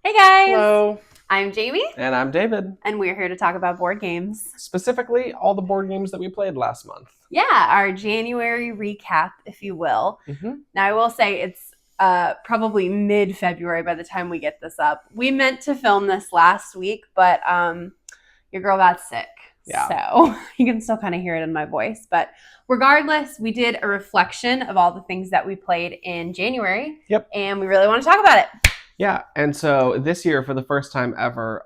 Hey guys! Hello, I'm Jamie, and I'm David. and we're here to talk about board games. Specifically, all the board games that we played last month. Yeah, our January recap, if you will. Mm-hmm. Now, I will say it's probably mid-February by the time we get this up. We meant to film this last week, but your girl got sick. Yeah. So you can still kind of hear it in my voice. But regardless, we did a reflection of all the things that we played in January. Yep. And we really want to talk about it. Yeah, and so this year, for the first time ever,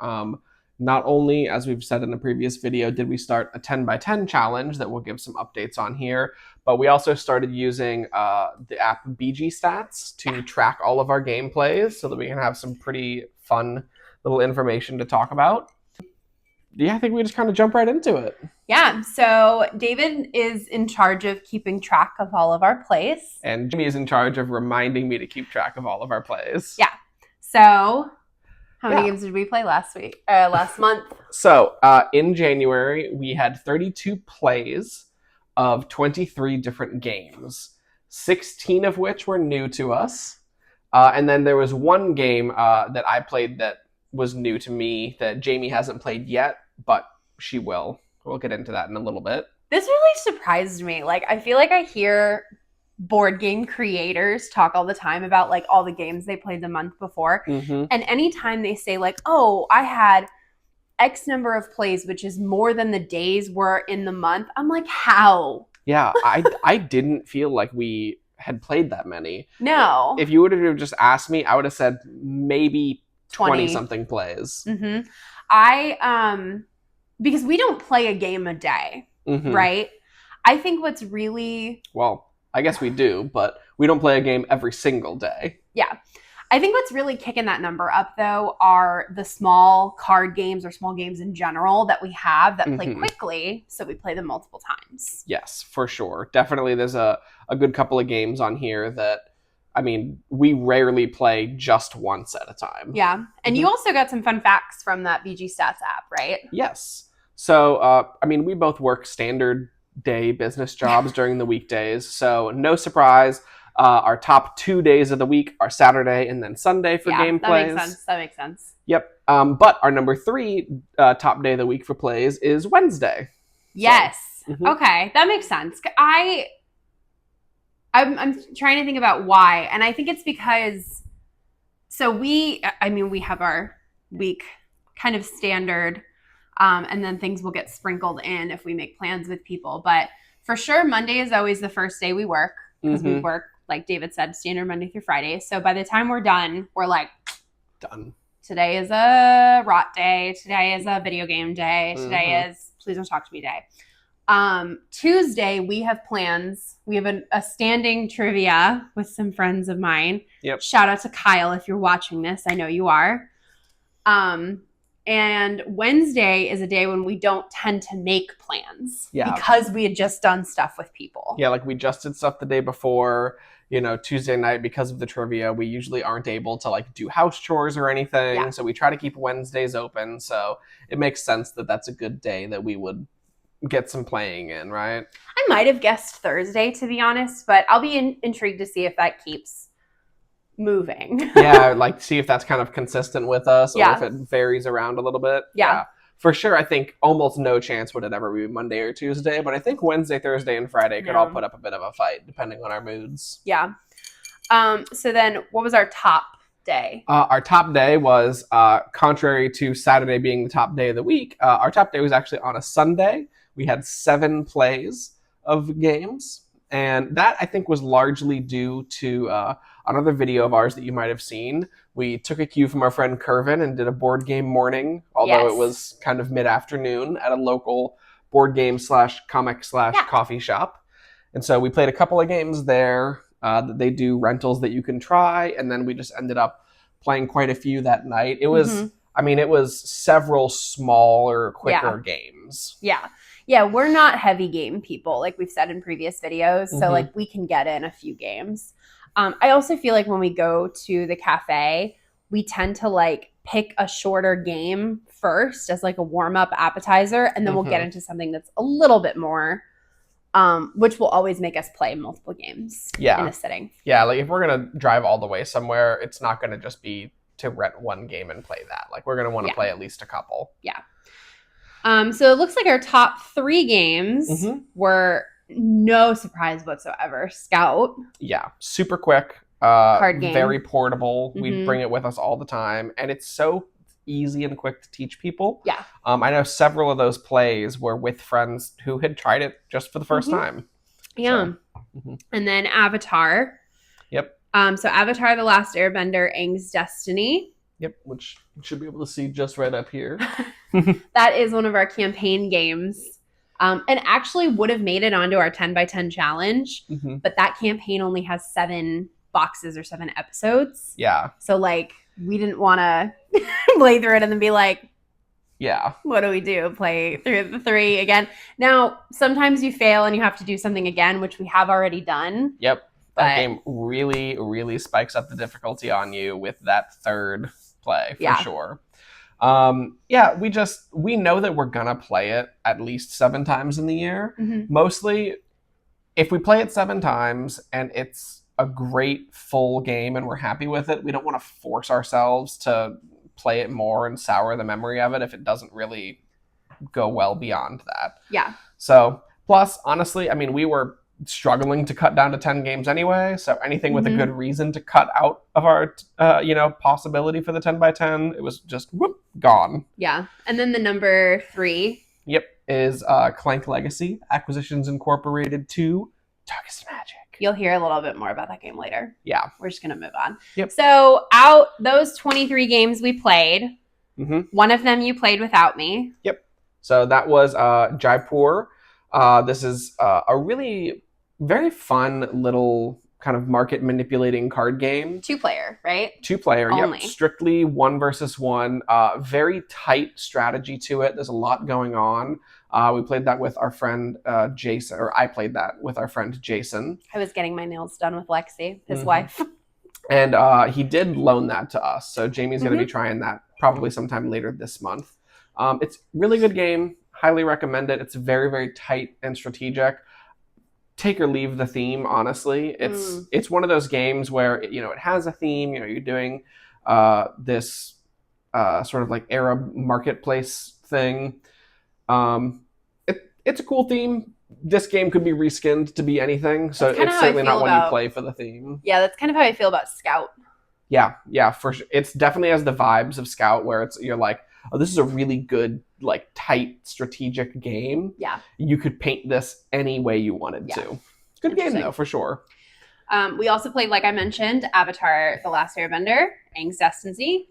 not only, as we've said in a previous video, did we start a 10 by 10 challenge that we'll give some updates on here, but we also started using the app BG Stats to track all of our gameplays so that we can have some pretty fun little information to talk about. Yeah, I think we just kind of jump right into it. Yeah, so David is in charge of keeping track of all of our plays. And Jimmy is in charge of reminding me to keep track of all of our plays. Yeah. So, how many games did we play last month? So, in January, we had 32 plays of 23 different games, 16 of which were new to us. And then there was one game that I played that was new to me that Jamie hasn't played yet, but she will. We'll get into that in a little bit. This really surprised me. Like, I feel like I hear board game creators talk all the time about like all the games they played the month before. Mm-hmm. And anytime they say like, oh, I had X number of plays, which is more than the days were in the month, I'm like, how? Yeah, I didn't feel like we had played that many. No. If you would have just asked me, I would have said maybe 20 something plays. Mm-hmm. Because we don't play a game a day, right? I think what's really... Well, I guess we do, but we don't play a game every single day. Yeah. I think what's really kicking that number up, though, are the small card games or small games in general that we have that play quickly, so we play them multiple times. Yes, for sure. Definitely there's a good couple of games on here that, I mean, we rarely play just once at a time. Yeah. And you also got some fun facts from that BG Stats app, right? Yes. So, I mean, we both work standard day business jobs during the weekdays, so no surprise. Our top 2 days of the week are Saturday and then Sunday for game plays. That makes sense. Yep. But our number 3 top day of the week for plays is Wednesday. Yes. So, okay, that makes sense. I'm trying to think about why, and I think it's because we have our week kind of standard, and then things will get sprinkled in if we make plans with people. But for sure, Monday is always the first day we work because we work, like David said, standard Monday through Friday. So by the time we're done, we're like, done. Today is a rot day. Today is a video game day. Today is please don't talk to me day. Tuesday, we have plans. We have a standing trivia with some friends of mine. Yep. Shout out to Kyle if you're watching this. I know you are. And Wednesday is a day when we don't tend to make plans because we had just done stuff with people. Yeah, like we just did stuff the day before. You know, Tuesday night, because of the trivia, we usually aren't able to like do house chores or anything. Yeah. So we try to keep Wednesdays open. So it makes sense that that's a good day that we would get some playing in, right? I might have guessed Thursday, to be honest, but I'll be intrigued to see if that keeps moving. Yeah, like see if that's kind of consistent with us or if it varies around a little bit. Yeah. For sure, I think almost no chance would it ever be Monday or Tuesday, but I think Wednesday, Thursday, and Friday could all put up a bit of a fight depending on our moods. Yeah. So then what was our top day? Our top day was, contrary to Saturday being the top day of the week, our top day was actually on a Sunday. We had 7 plays of games. And that, I think, was largely due to another video of ours that you might have seen. We took a cue from our friend Kervin and did a board game morning, although it was kind of mid-afternoon at a local board game / comic / coffee shop. And so we played a couple of games there. They do rentals that you can try, and then we just ended up playing quite a few that night. It was, I mean, it was several smaller, quicker games. Yeah. Yeah, we're not heavy game people, like we've said in previous videos. So, like, we can get in a few games. I also feel like when we go to the cafe, we tend to, like, pick a shorter game first as, like, a warm-up appetizer. And then we'll get into something that's a little bit more, which will always make us play multiple games in a sitting. Yeah, like, if we're going to drive all the way somewhere, it's not going to just be to rent one game and play that. Like, we're going to want to Yeah. play at least a couple. So it looks like our top 3 games Mhm. were no surprise whatsoever. Scout. Yeah, super quick, Card game. very portable. We Mhm. bring it with us all the time, and it's so easy and quick to teach people. Yeah. I know several of those plays were with friends who had tried it just for the first Mhm. time. Yeah. Mhm. And then Avatar. Yep. So Avatar: The Last Airbender, Aang's Destiny. Yep, which you should be able to see just right up here. That is one of our campaign games. And actually would have made it onto our 10 by 10 challenge, Mhm. but that campaign only has 7 boxes or 7 episodes. Yeah, So like we didn't want to play through it and then be like, yeah. what do we do? Play through the 3 again. Now, sometimes you fail and you have to do something again, which we have already done. Yep. That But- game really, really spikes up the difficulty on you with that third play, for Yeah. sure. We know that we're gonna play it at least 7 times in the year. Mhm. Mostly, if we play it 7 times and it's a great full game and we're happy with it, we don't want to force ourselves to play it more and sour the memory of it if it doesn't really go well beyond that. Yeah. So, plus, honestly, I mean, we were struggling to cut down to 10 games anyway, so anything with a Mhm. good reason to cut out of our possibility for the 10 by 10, it was just whoop, gone. Yeah. And then the number 3. Yep, is Clank Legacy Acquisitions Incorporated 2 Darkest Magic. You'll hear a little bit more about that game later. Yeah. We're just going to move on. Yep. So out those 23 games we played, Mm-hmm. one of them you played without me. So that was Jaipur. This is a really very fun little kind of market manipulating card game. 2-player, right? 2-player, Only. yep. Strictly 1 versus 1. Very tight strategy to it. There's a lot going on. We played that with our friend Jason, or I played that with our friend Jason. I was getting my nails done with Lexi, his Mhm. wife. And he did loan that to us. So Jamie's going to Mm-hmm. be trying that probably sometime later this month. It's a really good game. Highly recommend it. It's very, very tight and strategic. Take or leave the theme, honestly. It's one of those games where, it has a theme. You're doing this sort of like Arab marketplace thing. It's a cool theme. This game could be reskinned to be anything. So That's kinda it's how I certainly not feel one you about- play for the theme. Yeah, that's kind of how I feel about Scout. Yeah, for sure. It's definitely has the vibes of Scout, where you're like, oh, this is a really good, like, tight, strategic game. Yeah. You could paint this any way you wanted Yeah. to. Good game, Interesting. though, for sure. We also played, like I mentioned, Avatar: The Last Airbender, Aang's Destiny,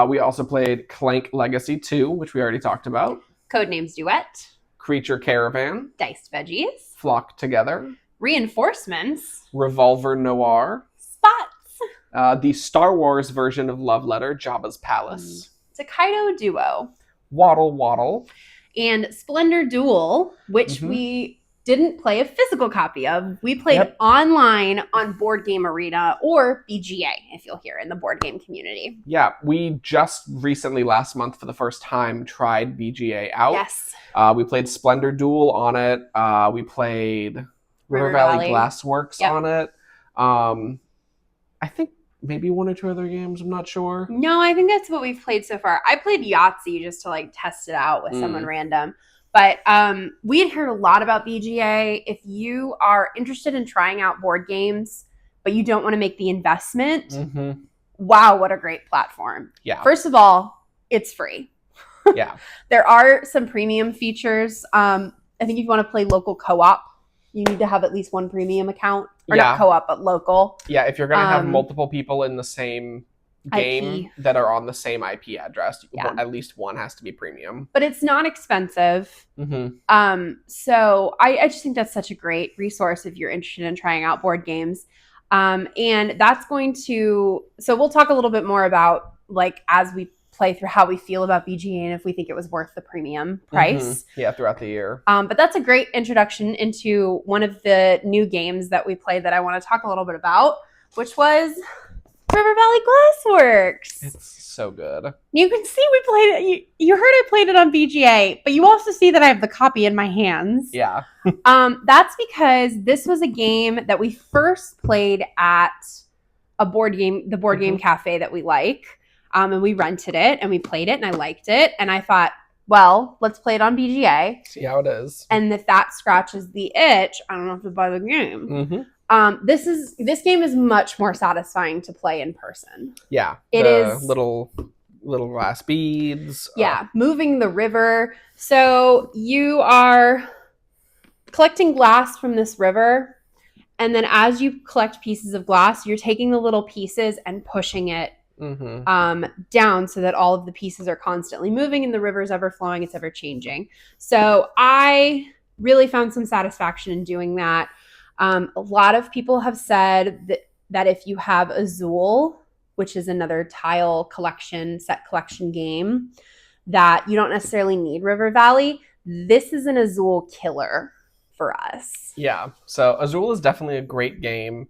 We also played Clank Legacy 2, which we already talked about. Codenames Duet, Creature Caravan, Diced Veggies, Flock Together, Reinforcements, Revolver Noir, Spots, the Star Wars version of Love Letter, Jabba's Palace, Takedo Duo, Waddle Waddle, and Splendor Duel, which Mhm. we didn't play a physical copy of. We played Yep. online on Board Game Arena or BGA, if you'll hear in the board game community. Yeah, we just recently, last month, for the first time, tried BGA out. Yes. We played Splendor Duel on it. We played River River Valley Valley. Glassworks Yep. on it. I think maybe 1 or 2 other games. I'm not sure. No, I think that's what we've played so far. I played Yahtzee just to like test it out with someone Mm. random. But we had heard a lot about BGA. If you are interested in trying out board games, but you don't want to make the investment, Mm-hmm. wow, what a great platform. Yeah. First of all, it's free. Yeah. There are some premium features. I think if you want to play local co-op, you need to have at least one premium account. Or Yeah. not co-op, but local. Yeah. If you're going to have Um, multiple people in the same game IP. that are on the same IP address, Yeah. at least one has to be premium. But it's not expensive. Mm-hmm. So I just think that's such a great resource if you're interested in trying out board games. And that's going to, so we'll talk a little bit more about like as we play through how we feel about BGA and if we think it was worth the premium price. Yeah, throughout the year. But that's a great introduction into one of the new games that we played that I want to talk a little bit about, which was River Valley Glassworks. It's so good. You can see we played it. You heard I played it on BGA, but you also see that I have the copy in my hands. Yeah. That's because this was a game that we first played at the board game cafe that we like. And we rented it and we played it and I liked it. And I thought, well, let's play it on BGA. See how it is. And if that scratches the itch, I don't have to buy the game. Mm-hmm. This game is much more satisfying to play in person. Yeah. It is little glass beads. Yeah. Moving the river. So you are collecting glass from this river. And then as you collect pieces of glass, you're taking the little pieces and pushing it down so that all of the pieces are constantly moving and the river is ever flowing, it's ever changing. So I really found some satisfaction in doing that. A lot of people have said that if you have Azul, which is another set collection game, that you don't necessarily need River Valley. This is an Azul killer for us. Yeah, so Azul is definitely a great game.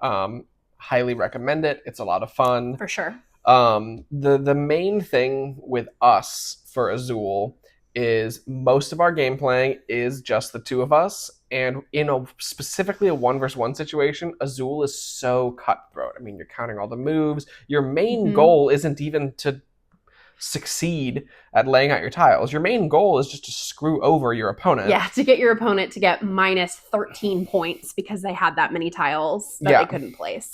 Highly recommend it. It's a lot of fun. For sure. The main thing with us for Azul is most of our game playing is just the two of us. And in specifically a 1-versus-1 situation, Azul is so cutthroat. I mean, you're counting all the moves. Your main goal isn't even to succeed at laying out your tiles. Your main goal is just to screw over your opponent. Yeah, to get your opponent to get minus 13 points because they had that many tiles that they couldn't place.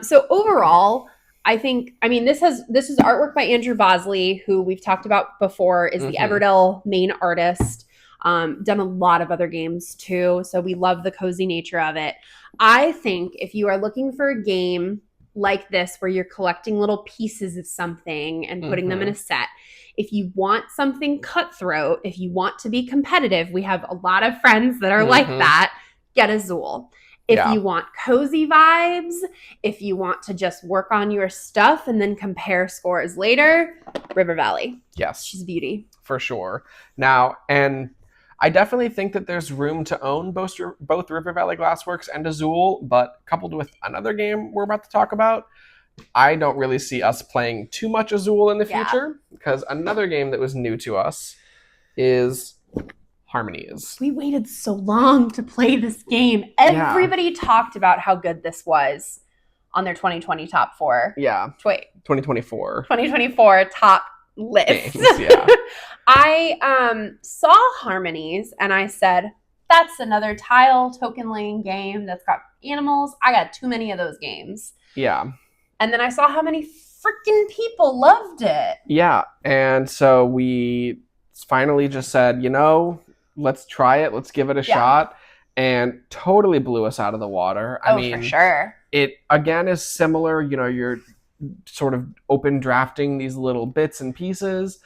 So overall, I mean, this is artwork by Andrew Bosley, who we've talked about before, is the Everdell main artist. Done a lot of other games too, so we love the cozy nature of it. I think if you are looking for a game like this where you're collecting little pieces of something and putting them in a set, if you want something cutthroat, if you want to be competitive, we have a lot of friends that are like that, get Azul. If you want cozy vibes, if you want to just work on your stuff and then compare scores later, River Valley. Yes. She's a beauty. For sure. Now, and I definitely think that there's room to own both River Valley Glassworks and Azul, but coupled with another game we're about to talk about, I don't really see us playing too much Azul in the future, because another game that was new to us is Harmonies. We waited so long to play this game. Everybody talked about how good this was on their 2020 top 4. Yeah. Wait. 2024. 2024 top list. Games, yeah. I saw Harmonies and I said, that's another tile token laying game that's got animals. I got too many of those games. Yeah. And then I saw how many freaking people loved it. Yeah. And so we finally just said, let's try it. Let's give it a shot. And totally blew us out of the water. I mean, for sure. It, again, is similar. You're sort of open drafting these little bits and pieces.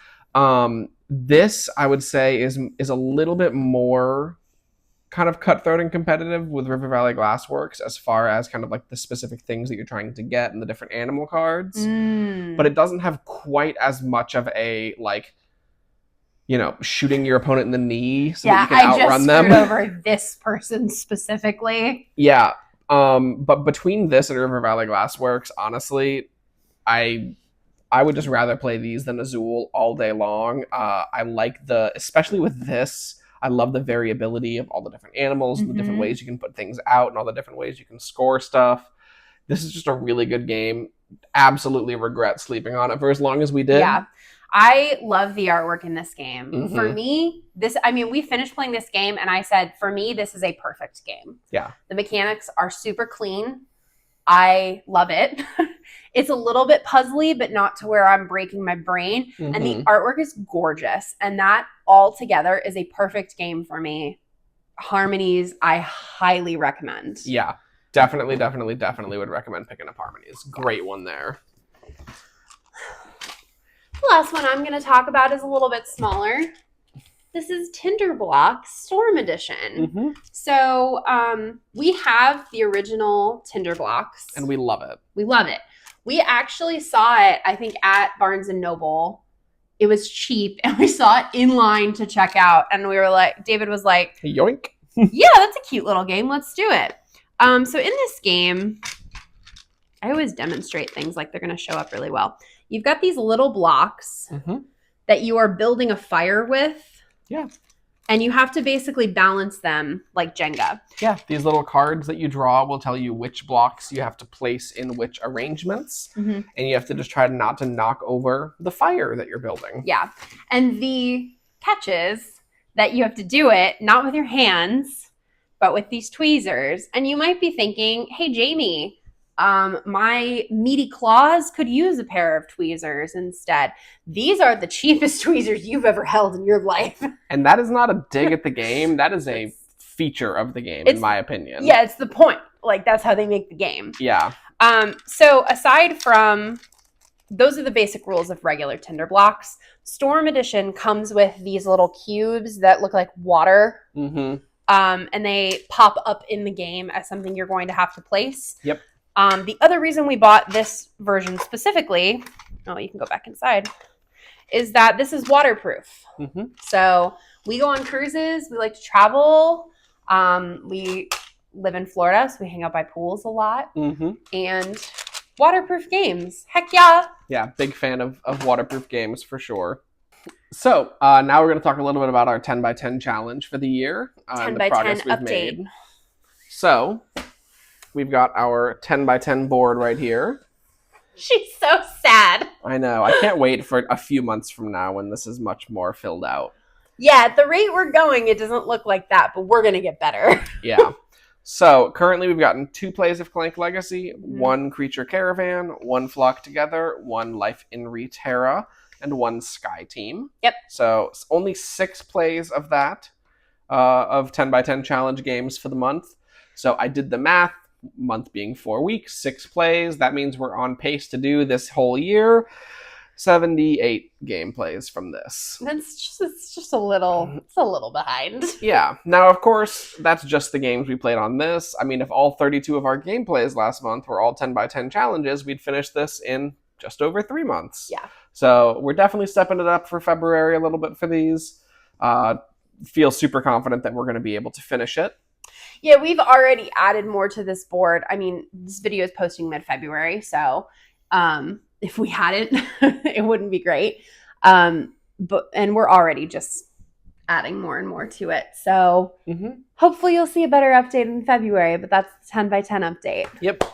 This, I would say, is a little bit more kind of cutthroat and competitive with River Valley Glassworks as far as kind of like the specific things that you're trying to get and the different animal cards. But it doesn't have quite as much of a, shooting your opponent in the knee so that you can outrun them. Yeah, I just screwed over this person specifically. Yeah. But between this and River Valley Glassworks, honestly, I would just rather play these than Azul all day long. I like especially with this, I love the variability of all the different animals and the different ways you can put things out and all the different ways you can score stuff. This is just a really good game. Absolutely regret sleeping on it for as long as we did. Yeah. I love the artwork in this game. For me, we finished playing this game and I said, for me, this is a perfect game. Yeah. The mechanics are super clean. I love it. It's a little bit puzzly, but not to where I'm breaking my brain. And the artwork is gorgeous. And that all together is a perfect game for me. Harmonies, I highly recommend. Yeah. Definitely would recommend picking up Harmonies. Great one there. The last one I'm going to talk about is a little bit smaller. This is Tinderblock Storm Edition. So we have the original Tinderblocks. And we love it. We love it. We actually saw it, I think, at Barnes & Noble. It was cheap, and we saw it in line to check out. And we were like, David was like, yoink. Yeah, that's a cute little game. Let's do it. So in this game, I always demonstrate things like they're going to show up really well. You've got these little blocks that you are building a fire with. Yeah. And you have to basically balance them like Jenga. Yeah, these little cards that you draw will tell you which blocks you have to place in which arrangements. Mm-hmm. And you have to just try not to knock over the fire that you're building. Yeah. And the catch is that you have to do it not with your hands, but with these tweezers. And you might be thinking, hey, Jamie, my meaty claws could use a pair of tweezers instead. These are the cheapest tweezers you've ever held in your life. And that is not a dig at the game. That is a feature of the game, in my opinion. Yeah, it's the point. Like, that's how they make the game. Yeah. So aside from, those are the basic rules of regular Tinder blocks. Storm Edition comes with these little cubes that look like water. Mm-hmm. And they pop up in the game as something you're going to have to place. Yep. The other reason we bought this version specifically, oh, you can go back inside, is that this is waterproof. Mm-hmm. So we go on cruises. We like to travel. We live in Florida, so we hang out by pools a lot. Mm-hmm. And waterproof games. Heck yeah. Yeah, big fan of waterproof games for sure. So now we're going to talk a little bit about our 10 by 10 challenge for the year. 10 and by the progress 10 we've update. made. So we've got our 10 by 10 board right here. She's so sad. I know. I can't wait for a few months from now when this is much more filled out. Yeah, at the rate we're going, it doesn't look like that, but we're going to get better. Yeah. So currently we've gotten 2 plays of Clank Legacy, Mm-hmm. 1 Creature Caravan, 1 Flock Together, 1 Life in Reterra, and 1 Sky Team. Yep. So it's only 6 plays of that, of 10 by 10 challenge games for the month. So I did the math, month being 4 weeks, 6 plays. That means we're on pace to do this whole year 78 gameplays from this. It's just a little behind. Yeah. Now, of course, that's just the games we played on this. I mean, if all 32 of our gameplays last month were all 10 by 10 challenges, we'd finish this in just over 3 months. Yeah. So we're definitely stepping it up for February a little bit for these. Feel super confident that we're going to be able to finish it. Yeah, we've already added more to this board. I mean, this video is posting mid-February, so if we hadn't, it wouldn't be great. And we're already just adding more and more to it. So hopefully you'll see a better update in February, but that's the 10 by 10 update. Yep.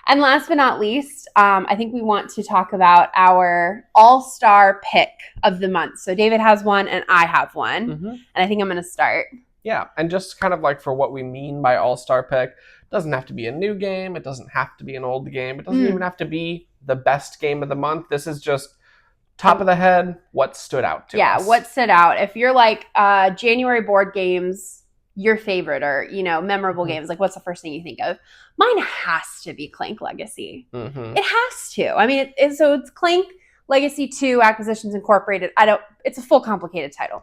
And last but not least, I think we want to talk about our all-star pick of the month. So David has one and I have one. And I think I'm going to start. Yeah, and just kind of like for what we mean by all-star pick, it doesn't have to be a new game. It doesn't have to be an old game. It doesn't even have to be the best game of the month. This is just top of the head, what stood out to us. Yeah, what stood out. If you're like January board games, your favorite or, memorable games, like what's the first thing you think of? Mine has to be Clank Legacy. It has to. I mean, it's Clank Legacy 2 Acquisitions Incorporated. It's a full complicated title.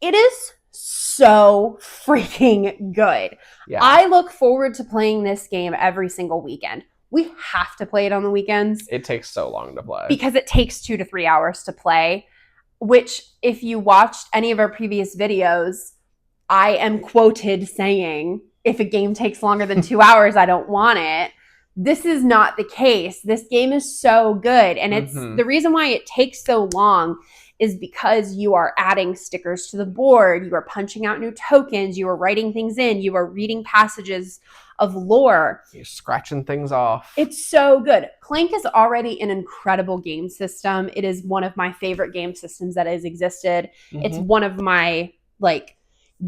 It is so freaking good. Yeah. I look forward to playing this game every single weekend. We have to play it on the weekends. It takes so long to play. Because it takes 2 to 3 hours to play, which if you watched any of our previous videos, I am quoted saying, if a game takes longer than 2 hours, I don't want it. This is not the case. This game is so good. And it's the reason why it takes so long is because you are adding stickers to the board, you are punching out new tokens, you are writing things in, you are reading passages of lore. You're scratching things off. It's so good. Clank is already an incredible game system. It is one of my favorite game systems that has existed. It's one of my,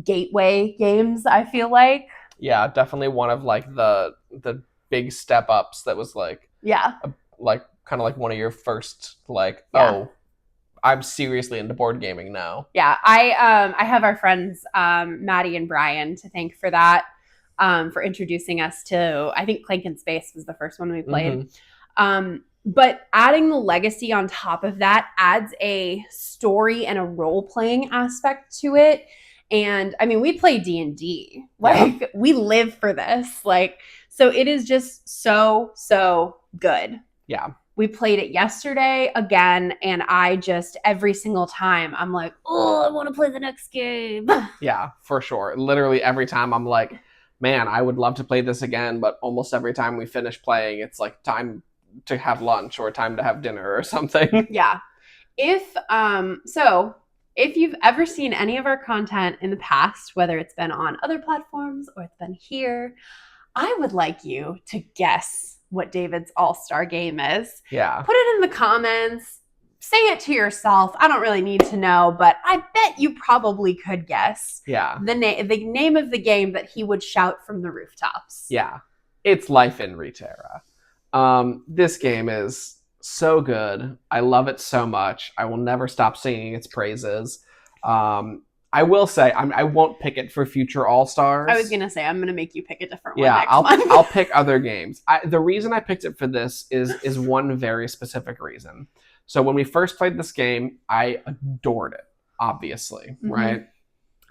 gateway games, I feel like. Yeah, definitely one of, the big step-ups that was, Yeah. Kind of like one of your first, Yeah. I'm seriously into board gaming now. Yeah, I have our friends Maddie and Brian to thank for that, for introducing us to, I think Clank in Space was the first one we played. But adding the legacy on top of that adds a story and a role-playing aspect to it. And I mean, we play D&D. We live for this. So it is just so, so good. Yeah. We played it yesterday again, and I just, every single time, I'm like, oh, I want to play the next game. Yeah, for sure. Literally every time I'm like, man, I would love to play this again, but almost every time we finish playing, it's time to have lunch or time to have dinner or something. Yeah. So if you've ever seen any of our content in the past, whether it's been on other platforms or it's been here, I would like you to guess what David's all-star game is. Yeah. Put it in the comments. Say it to yourself. I don't really need to know, but I bet you probably could guess Yeah. the name of the game that he would shout from the rooftops. Yeah. It's Life in Reterra. This game is so good. I love it so much. I will never stop singing its praises. I will say I won't pick it for future All-Stars. I was going to say, I'm going to make you pick a different one Yeah, next month. I'll pick other games. The reason I picked it for this is one very specific reason. So when we first played this game, I adored it, obviously, right?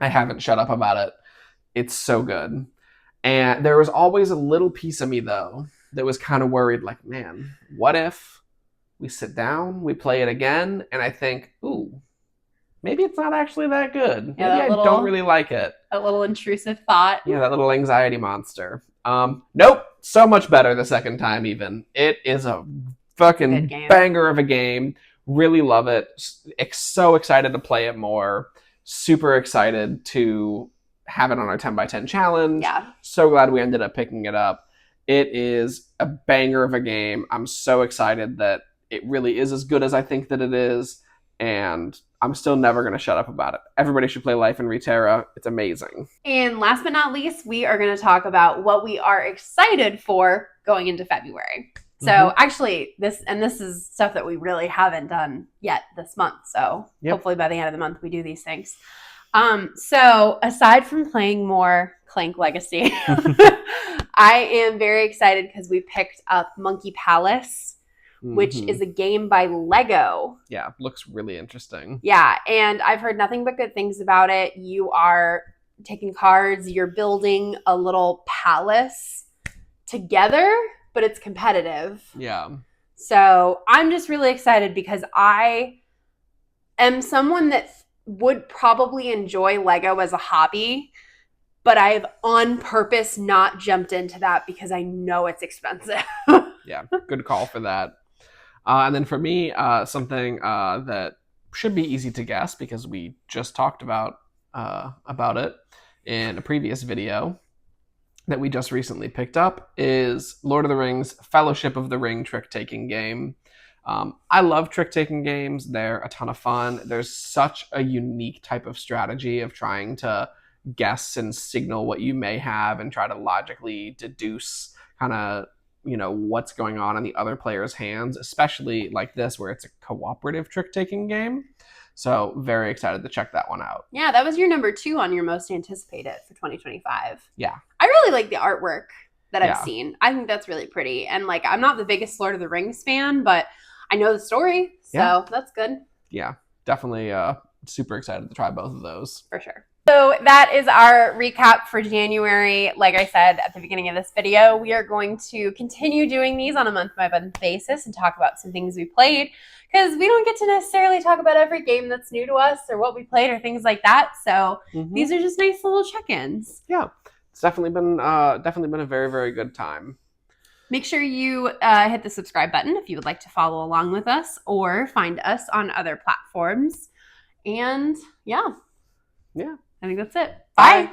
I haven't shut up about it. It's so good. And there was always a little piece of me, though, that was kind of worried, like, man, what if we sit down, we play it again, and I think, ooh, maybe it's not actually that good. Maybe I don't really like it. A little intrusive thought. Yeah, that little anxiety monster. Nope, so much better the second time even. It is a fucking banger of a game. Really love it. So excited to play it more. Super excited to have it on our 10x10 challenge. Yeah. So glad we ended up picking it up. It is a banger of a game. I'm so excited that it really is as good as I think that it is. And I'm still never going to shut up about it. Everybody should play Life in Reterra. It's amazing. And last but not least, we are going to talk about what we are excited for going into February. So actually, this is stuff that we really haven't done yet this month. So hopefully by the end of the month, we do these things. So aside from playing more Clank Legacy, I am very excited because we picked up Monkey Palace, which is a game by Lego. Yeah, looks really interesting. Yeah, and I've heard nothing but good things about it. You are taking cards, you're building a little palace together, but it's competitive. Yeah. So I'm just really excited because I am someone that would probably enjoy Lego as a hobby, but I've on purpose not jumped into that because I know it's expensive. Yeah, good call for that. And then for me, something that should be easy to guess because we just talked about it in a previous video that we just recently picked up is Lord of the Rings Fellowship of the Ring trick-taking game. I love trick-taking games. They're a ton of fun. There's such a unique type of strategy of trying to guess and signal what you may have and try to logically deduce kind of, you know, what's going on in the other player's hands, especially like this where it's a cooperative trick-taking game. So very excited to check that one out. Yeah, that was your number 2 on your most anticipated for 2025. Yeah. I really like the artwork that I've seen. I think that's really pretty. And like, I'm not the biggest Lord of the Rings fan, but I know the story. So that's good. Yeah, definitely super excited to try both of those. For sure. So that is our recap for January. Like I said at the beginning of this video, we are going to continue doing these on a month-by-month basis and talk about some things we played because we don't get to necessarily talk about every game that's new to us or what we played or things like that. So these are just nice little check-ins. Yeah, it's definitely been a very, very good time. Make sure you hit the subscribe button if you would like to follow along with us or find us on other platforms. And yeah. I think that's it. Bye.